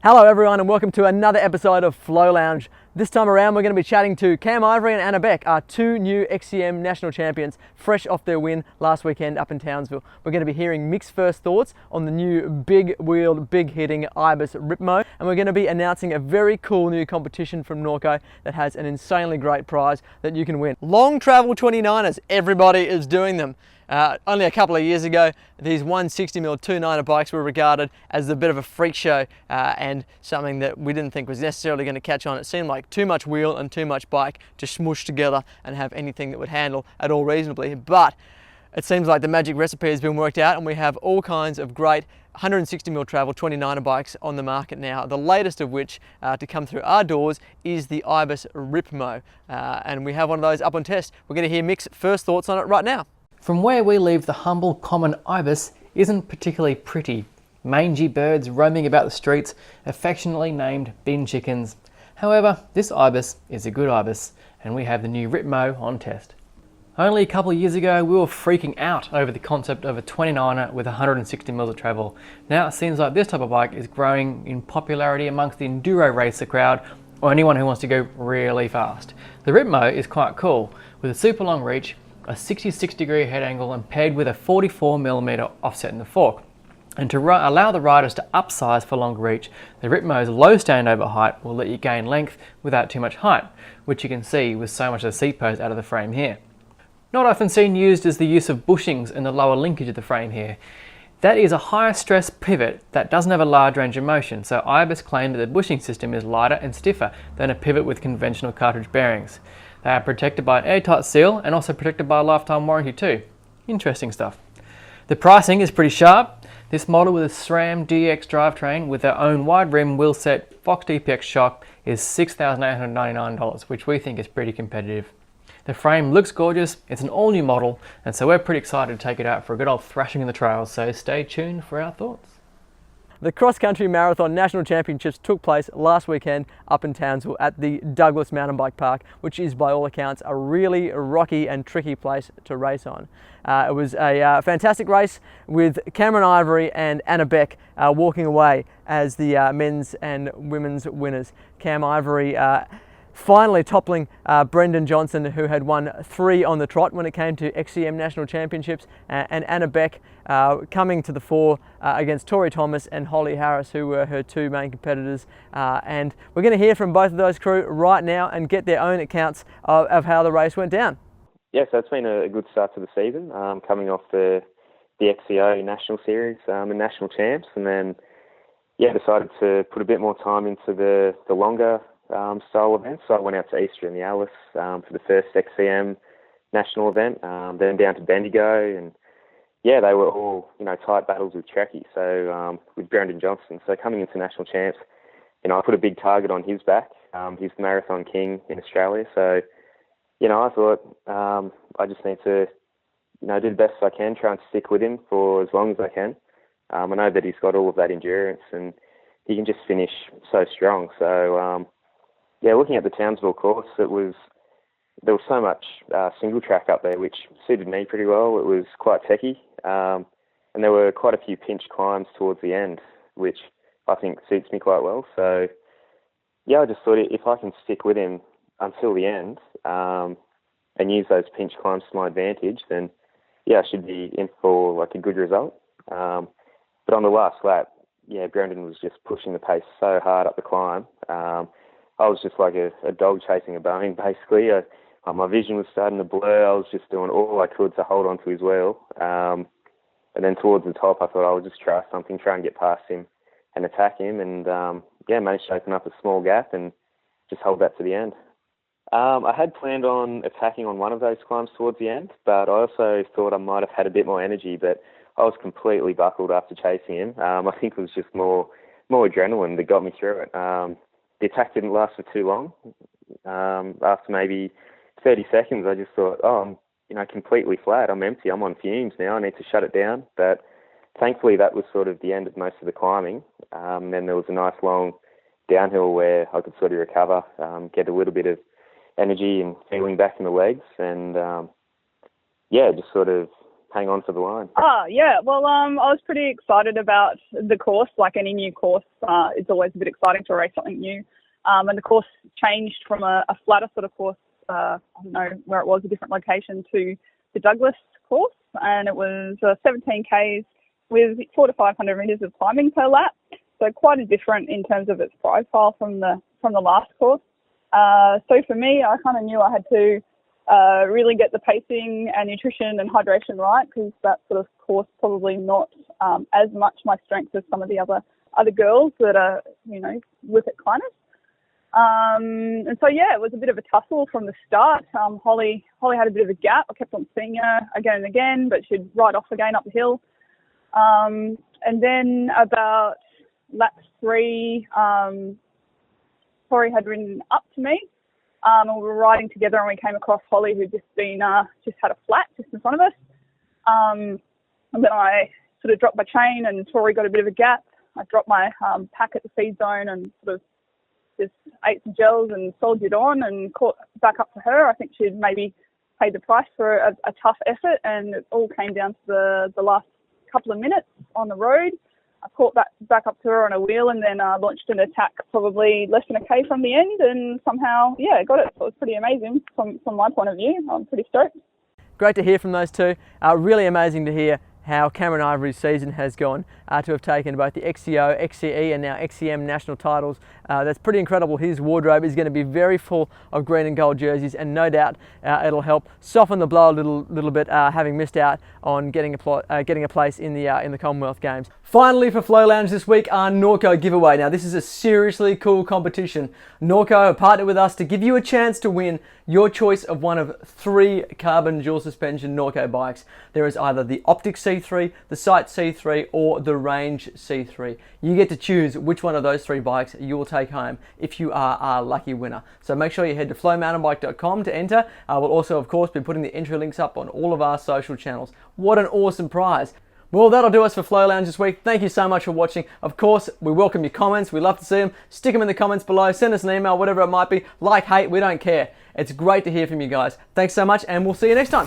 Hello everyone and welcome to another episode of Flow Lounge. This time around we're going to be chatting to Cam Ivory and Anna Beck, our two new XCM national champions, fresh off their win last weekend up in Townsville. We're going to be hearing mixed first thoughts on the new big-wheeled, big-hitting Ibis Ripmo, and we're going to be announcing a very cool new competition from Norco that has an insanely great prize that you can win. Long travel 29ers, everybody is doing them. Only a couple of years ago, these 160mm 2.9er bikes were regarded as a bit of a freak show and something that we didn't think was necessarily going to catch on. It seemed like too much wheel and too much bike to smush together and have anything that would handle at all reasonably. But it seems like the magic recipe has been worked out and we have all kinds of great 160mm travel 29er bikes on the market now, the latest of which to come through our doors is the Ibis Ripmo, and we have one of those up on test. We're going to hear Mick's first thoughts on it right now. From where we live, the humble common Ibis isn't particularly pretty. Mangy birds roaming about the streets, affectionately named bin chickens. However, this Ibis is a good Ibis, and we have the new Ripmo on test. Only a couple of years ago, we were freaking out over the concept of a 29er with 160mm of travel. Now it seems like this type of bike is growing in popularity amongst the enduro racer crowd, or anyone who wants to go really fast. The Ripmo is quite cool, with a super long reach, a 66-degree head angle and paired with a 44mm offset in the fork. And to allow the riders to upsize for longer reach, the Ripmo's low standover height will let you gain length without too much height, which you can see with so much of the seat post out of the frame here. Not often seen used is the use of bushings in the lower linkage of the frame here. That is a higher stress pivot that doesn't have a large range of motion, so Ibis claimed that the bushing system is lighter and stiffer than a pivot with conventional cartridge bearings. They are protected by an airtight seal and also protected by a lifetime warranty too. Interesting stuff. The pricing is pretty sharp. This model with a SRAM DX drivetrain with their own wide rim wheel set Fox DPX shock is $6,899, which we think is pretty competitive. The frame looks gorgeous, it's an all new model, and so we're pretty excited to take it out for a good old thrashing in the trails, so stay tuned for our thoughts. The Cross Country Marathon National Championships took place last weekend up in Townsville at the Douglas Mountain Bike Park, which is by all accounts a really rocky and tricky place to race on. It was a fantastic race with Cameron Ivory and Anna Beck walking away as the men's and women's winners. Cam Ivory finally toppling Brendan Johnson, who had won 3 on the trot when it came to XCM National Championships, and Anna Beck coming to the fore against Tori Thomas and Holly Harris, who were her 2 main competitors. And we're going to hear from both of those crew right now and get their own accounts of how the race went down. Yes, it's been a good start to the season, coming off the XCO National Series and National Champs, and then decided to put a bit more time into the longer style events. So I went out to Easter in the Alice for the first XCM national event, then down to Bendigo, and they were all tight battles with Trekkie. So with Brendan Johnson, so coming into national champs, I put a big target on his back. He's the marathon king in Australia, so I thought I just need to do the best I can, try and stick with him for as long as I can. I know that he's got all of that endurance and he can just finish so strong. So looking at the Townsville course, there was so much single track up there, which suited me pretty well. It was quite techy, and there were quite a few pinch climbs towards the end, which I think suits me quite well. So, I just thought if I can stick with him until the end and use those pinch climbs to my advantage, then, I should be in for a good result. But on the last lap, Brendan was just pushing the pace so hard up the climb. I was just like a dog chasing a bone, basically. My vision was starting to blur. I was just doing all I could to hold on to his wheel. And then towards the top, I thought I would just try something, try and get past him and attack him. And, managed to open up a small gap and just hold that to the end. I had planned on attacking on one of those climbs towards the end, but I also thought I might have had a bit more energy, but I was completely buckled after chasing him. I think it was just more adrenaline that got me through it. The attack didn't last for too long. After maybe 30 seconds, I just thought, I'm completely flat. I'm empty. I'm on fumes now. I need to shut it down. But thankfully, that was sort of the end of most of the climbing. Then there was a nice long downhill where I could sort of recover, get a little bit of energy and feeling back in the legs, and just sort of hang on to the line. Yeah. Well, I was pretty excited about the course. Like any new course, it's always a bit exciting to race something new. And the course changed from a flatter sort of course, I don't know where it was, a different location, to the Douglas course. And it was 17 Ks with 400 to 500 metres of climbing per lap. So quite a different in terms of its profile from the last course. So for me, I kind of knew I had to really get the pacing and nutrition and hydration right, because that sort of course probably not as much my strength as some of the other girls that are, Whippet climbers. And so, yeah, it was a bit of a tussle from the start. Holly had a bit of a gap. I kept on seeing her again and again, but she'd ride off again up the hill. And then about lap 3, Tori had ridden up to me. And we were riding together, and we came across Holly, who'd just had a flat just in front of us. And then I sort of dropped my chain, and Tori got a bit of a gap. I dropped my pack at the feed zone and sort of just ate some gels and soldiered on and caught back up to her. I think she'd maybe paid the price for a tough effort, and it all came down to the last couple of minutes on the road. I caught back up to her on a wheel, and then launched an attack probably less than a K from the end, and somehow, got it. So it was pretty amazing from my point of view. I'm pretty stoked. Great to hear from those two. Really amazing to hear how Cameron Ivory's season has gone, to have taken both the XCO, XCE and now XCM national titles. That's pretty incredible. His wardrobe is going to be very full of green and gold jerseys, and no doubt it'll help soften the blow a little bit, having missed out on getting a place in the Commonwealth Games. Finally, for Flow Lounge this week, our Norco giveaway. Now, this is a seriously cool competition. Norco have partnered with us to give you a chance to win your choice of one of 3 carbon dual suspension Norco bikes. There is either the Optic C3, the Sight C3, or the Range C3. You get to choose which one of those 3 bikes you will take home if you are our lucky winner. So make sure you head to flowmountainbike.com to enter. We'll also, of course, be putting the entry links up on all of our social channels. What an awesome prize. Well, that'll do us for Flow Lounge this week. Thank you so much for watching. Of course, we welcome your comments. We love to see them. Stick them in the comments below. Send us an email, whatever it might be. Like, hate, we don't care. It's great to hear from you guys. Thanks so much, and we'll see you next time.